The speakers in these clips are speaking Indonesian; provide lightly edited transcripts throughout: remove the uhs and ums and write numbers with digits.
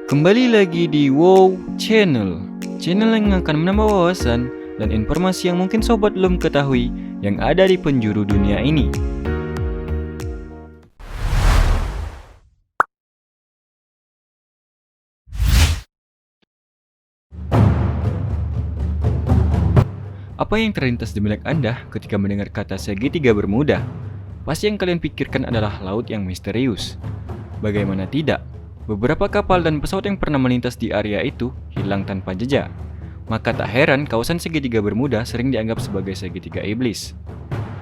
Kembali lagi di Wow Channel, channel yang akan menambah wawasan dan informasi yang mungkin sobat belum ketahui yang ada di penjuru dunia ini. Apa yang terlintas di benak Anda ketika mendengar kata segitiga Bermuda? Pasti yang kalian pikirkan adalah laut yang misterius. Bagaimana tidak? Beberapa kapal dan pesawat yang pernah melintas di area itu hilang tanpa jejak. Maka tak heran kawasan segitiga Bermuda sering dianggap sebagai segitiga iblis.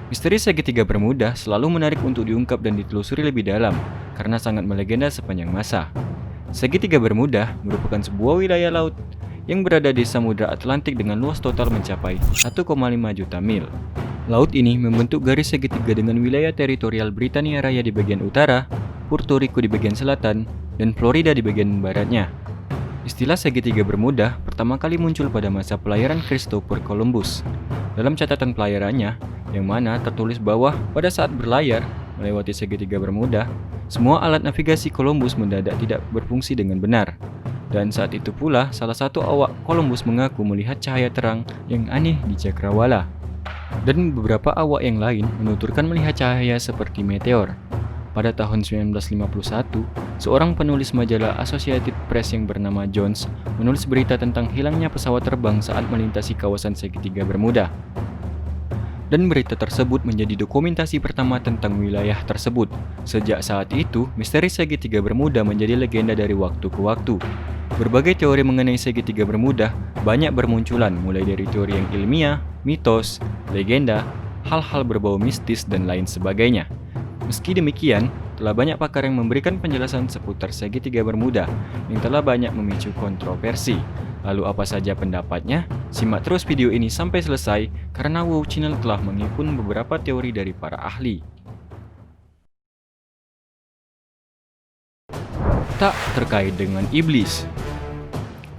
Misteri segitiga Bermuda selalu menarik untuk diungkap dan ditelusuri lebih dalam karena sangat melegenda sepanjang masa. Segitiga Bermuda merupakan sebuah wilayah laut yang berada di Samudra Atlantik dengan luas total mencapai 1,5 juta mil. Laut ini membentuk garis segitiga dengan wilayah teritorial Britania Raya di bagian utara, Puerto Rico di bagian selatan, dan Florida di bagian baratnya. Istilah segitiga Bermuda pertama kali muncul pada masa pelayaran Christopher Columbus. Dalam catatan pelayarannya, yang mana tertulis bahwa pada saat berlayar melewati segitiga Bermuda, semua alat navigasi Columbus mendadak tidak berfungsi dengan benar. Dan saat itu pula, salah satu awak Columbus mengaku melihat cahaya terang yang aneh di cakrawala. Dan beberapa awak yang lain menuturkan melihat cahaya seperti meteor. Pada tahun 1951, seorang penulis majalah Associated Press yang bernama Jones menulis berita tentang hilangnya pesawat terbang saat melintasi kawasan segitiga Bermuda. Dan berita tersebut menjadi dokumentasi pertama tentang wilayah tersebut. Sejak saat itu, misteri segitiga Bermuda menjadi legenda dari waktu ke waktu. Berbagai teori mengenai segitiga Bermuda banyak bermunculan, mulai dari teori yang ilmiah, mitos, legenda, hal-hal berbau mistis, dan lain sebagainya. Meski demikian, telah banyak pakar yang memberikan penjelasan seputar segitiga Bermuda yang telah banyak memicu kontroversi. Lalu apa saja pendapatnya? Simak terus video ini sampai selesai karena Wow Channel telah menghimpun beberapa teori dari para ahli. Tak terkait dengan iblis.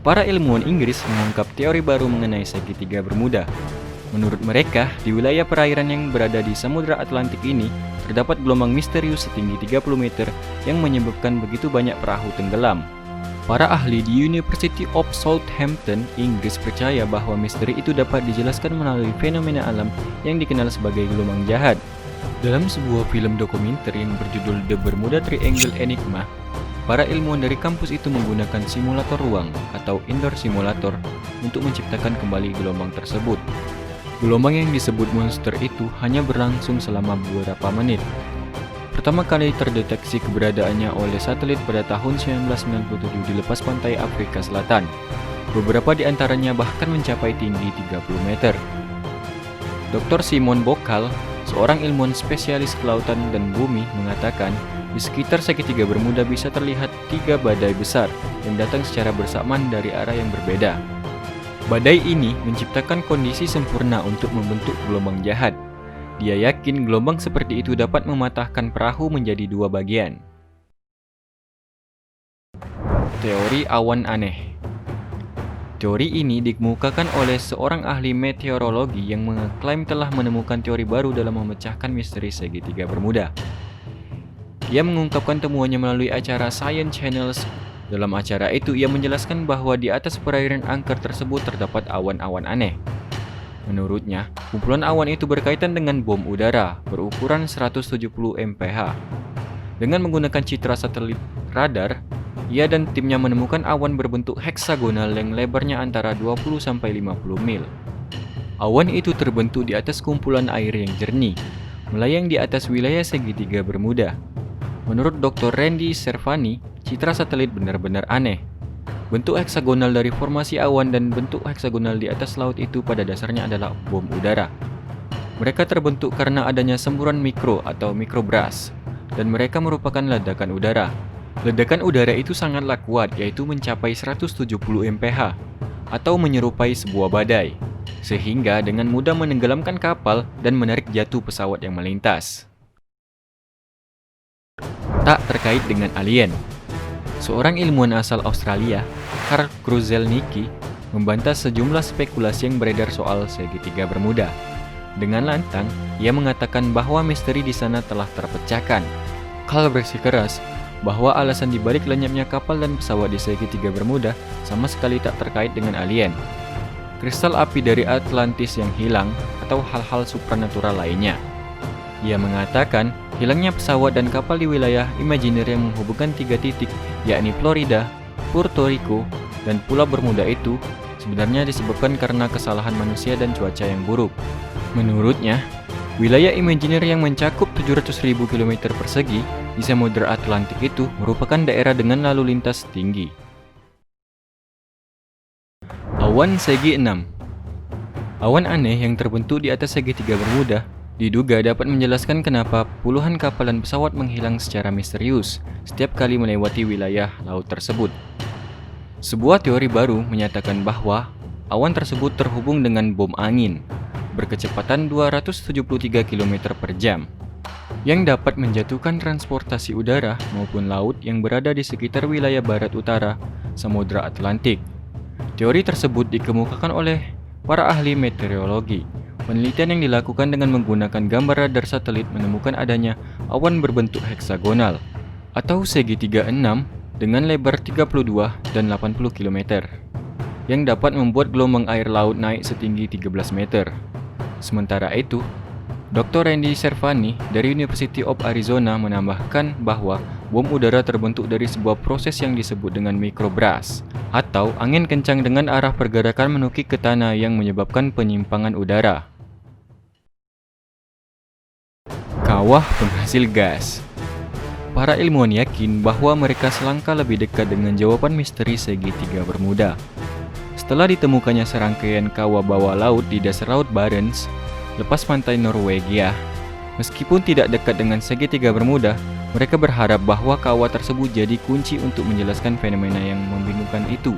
Para ilmuwan Inggris mengungkap teori baru mengenai segitiga Bermuda. Menurut mereka, di wilayah perairan yang berada di Samudra Atlantik ini, terdapat gelombang misterius setinggi 30 meter yang menyebabkan begitu banyak perahu tenggelam. Para ahli di University of Southampton, Inggris percaya bahwa misteri itu dapat dijelaskan melalui fenomena alam yang dikenal sebagai gelombang jahat. Dalam sebuah film dokumenter yang berjudul The Bermuda Triangle Enigma, para ilmuwan dari kampus itu menggunakan simulator ruang atau indoor simulator untuk menciptakan kembali gelombang tersebut. Gelombang yang disebut monster itu hanya berlangsung selama beberapa menit. Pertama kali terdeteksi keberadaannya oleh satelit pada tahun 1997 di lepas pantai Afrika Selatan. Beberapa di antaranya bahkan mencapai tinggi 30 meter. Dr. Simon Bockel, seorang ilmuwan spesialis kelautan dan bumi, mengatakan di sekitar segitiga Bermuda bisa terlihat 3 badai besar yang datang secara bersamaan dari arah yang berbeda. Badai ini menciptakan kondisi sempurna untuk membentuk gelombang jahat. Dia yakin gelombang seperti itu dapat mematahkan perahu menjadi 2 bagian. Teori awan aneh. Teori ini dikemukakan oleh seorang ahli meteorologi yang mengklaim telah menemukan teori baru dalam memecahkan misteri segitiga Bermuda. Ia mengungkapkan temuannya melalui acara Science Channel. Dalam acara itu, ia menjelaskan bahwa di atas perairan angker tersebut terdapat awan-awan aneh. Menurutnya, kumpulan awan itu berkaitan dengan bom udara berukuran 170 mph. Dengan menggunakan citra satelit radar, ia dan timnya menemukan awan berbentuk heksagonal yang lebarnya antara 20-50 mil. Awan itu terbentuk di atas kumpulan air yang jernih, melayang di atas wilayah segitiga Bermuda. Menurut Dr. Randy Servani, citra satelit benar-benar aneh. Bentuk heksagonal dari formasi awan dan bentuk heksagonal di atas laut itu pada dasarnya adalah bom udara. Mereka terbentuk karena adanya semburan mikro atau mikroblast, dan mereka merupakan ledakan udara. Ledakan udara itu sangatlah kuat, yaitu mencapai 170 mph atau menyerupai sebuah badai, sehingga dengan mudah menenggelamkan kapal dan menarik jatuh pesawat yang melintas. Tak terkait dengan alien. Seorang ilmuwan asal Australia, Carl Kruszelnicki, membantah sejumlah spekulasi yang beredar soal segitiga Bermuda. Dengan lantang, ia mengatakan bahwa misteri di sana telah terpecahkan. Carl bersikeras bahwa alasan dibalik lenyapnya kapal dan pesawat di segitiga Bermuda sama sekali tak terkait dengan alien, kristal api dari Atlantis yang hilang, atau hal-hal supranatural lainnya. Ia mengatakan, hilangnya pesawat dan kapal di wilayah imajiner yang menghubungkan 3 titik, yakni Florida, Puerto Rico, dan Pulau Bermuda itu sebenarnya disebabkan karena kesalahan manusia dan cuaca yang buruk. Menurutnya, wilayah imajiner yang mencakup 700.000 km persegi di Samudra Atlantik itu merupakan daerah dengan lalu lintas tinggi. Awan segi 6. Awan aneh yang terbentuk di atas segitiga Bermuda diduga dapat menjelaskan kenapa puluhan kapal dan pesawat menghilang secara misterius setiap kali melewati wilayah laut tersebut. Sebuah teori baru menyatakan bahwa awan tersebut terhubung dengan bom angin berkecepatan 273 km per jam yang dapat menjatuhkan transportasi udara maupun laut yang berada di sekitar wilayah barat utara Samudra Atlantik. Teori tersebut dikemukakan oleh para ahli meteorologi. Penelitian yang dilakukan dengan menggunakan gambar radar satelit menemukan adanya awan berbentuk heksagonal atau segitiga 6 dengan lebar 32 dan 80 km yang dapat membuat gelombang air laut naik setinggi 13 meter. Sementara itu, Dr. Randy Servani dari University of Arizona menambahkan bahwa bom udara terbentuk dari sebuah proses yang disebut dengan microburst atau angin kencang dengan arah pergerakan menukik ke tanah yang menyebabkan penyimpangan udara. Kawah penghasil gas. Para ilmuwan yakin bahwa mereka selangkah lebih dekat dengan jawaban misteri segitiga Bermuda. Setelah ditemukannya serangkaian kawah bawah laut di dasar Laut Barents, lepas pantai Norwegia. Meskipun tidak dekat dengan segitiga Bermuda, mereka berharap bahwa kawah tersebut jadi kunci untuk menjelaskan fenomena yang membingungkan itu.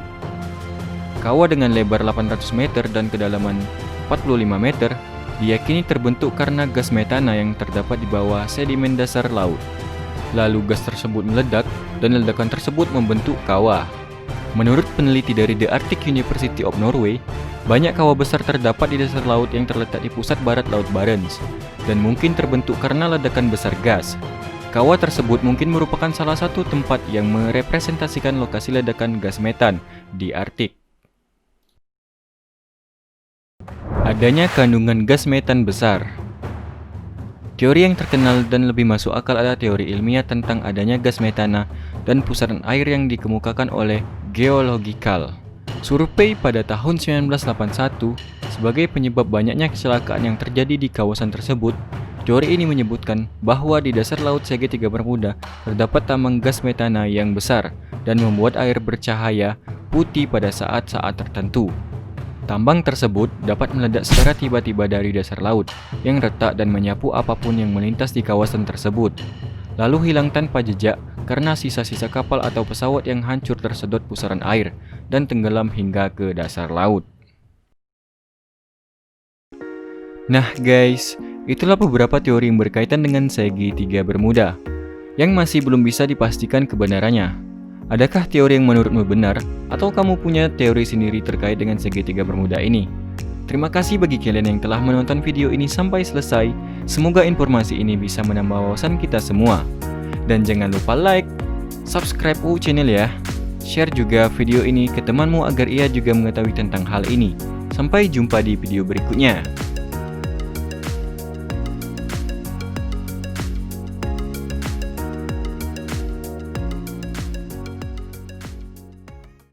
Kawah dengan lebar 800 meter dan kedalaman 45 meter diyakini terbentuk karena gas metana yang terdapat di bawah sedimen dasar laut. Lalu gas tersebut meledak dan ledakan tersebut membentuk kawah. Menurut peneliti dari The Arctic University of Norway, banyak kawah besar terdapat di dasar laut yang terletak di pusat barat Laut Barents dan mungkin terbentuk karena ledakan besar gas. Kawah tersebut mungkin merupakan salah satu tempat yang merepresentasikan lokasi ledakan gas metan di Arktik. Adanya kandungan gas metan besar. Teori yang terkenal dan lebih masuk akal adalah teori ilmiah tentang adanya gas metana dan pusaran air yang dikemukakan oleh Geological Survey pada tahun 1981 sebagai penyebab banyaknya kecelakaan yang terjadi di kawasan tersebut. Teori ini menyebutkan bahwa di dasar laut segitiga Bermuda terdapat tambang gas metana yang besar dan membuat air bercahaya putih pada saat-saat tertentu. Tambang tersebut dapat meledak secara tiba-tiba dari dasar laut yang retak dan menyapu apapun yang melintas di kawasan tersebut, lalu hilang tanpa jejak karena sisa-sisa kapal atau pesawat yang hancur tersedot pusaran air dan tenggelam hingga ke dasar laut. Nah guys, itulah beberapa teori yang berkaitan dengan segitiga Bermuda yang masih belum bisa dipastikan kebenarannya. Adakah teori yang menurutmu benar, atau kamu punya teori sendiri terkait dengan segitiga Bermuda ini? Terima kasih bagi kalian yang telah menonton video ini sampai selesai. Semoga informasi ini bisa menambah wawasan kita semua. Dan jangan lupa like, subscribe channel ya. Share juga video ini ke temanmu agar ia juga mengetahui tentang hal ini. Sampai jumpa di video berikutnya.